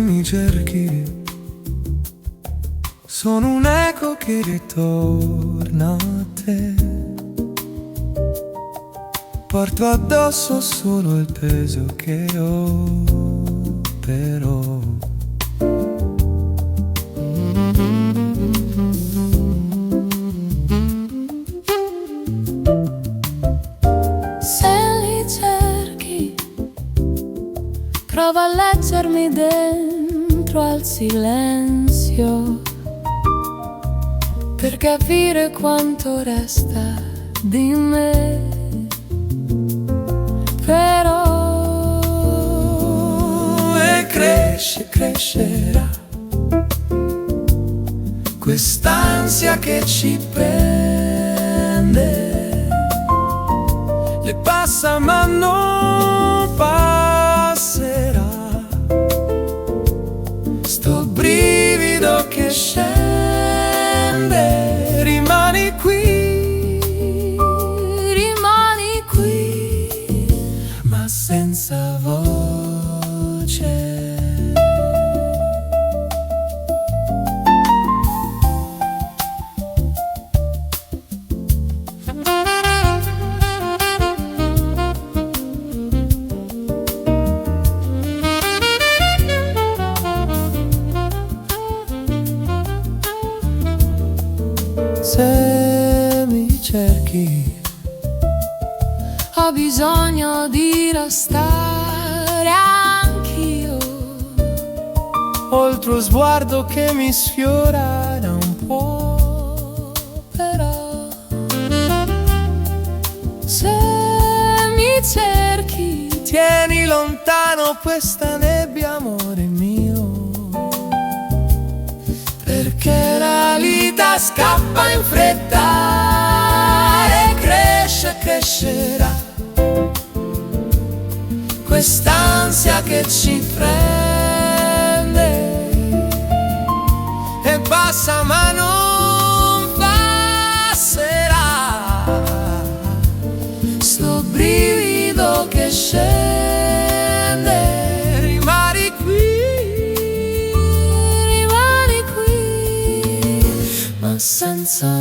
mi cerchi, sono un eco che ritorna a te. Porto addosso solo il peso che ho, però. Se li cerchi, prova a leggermi dentro al silenzio, per capire quanto resta di me. Però E cresce, crescerà quest'ansia che ci prende, le passa ma non passerà. Sto brivido che scende, rimani qui, ma senza voce. Se mi cerchi, ho bisogno di restare anch'io. ho il tuo sguardo che mi sfiora da un po'. Però se mi cerchi, Tieni lontano questa nebbia, amore mio, perché la vita scappa in fretta e cresce, crescerà quest'ansia che ci prende e passa ma non passerà. Sto brivido che scende, rimani qui, ma senza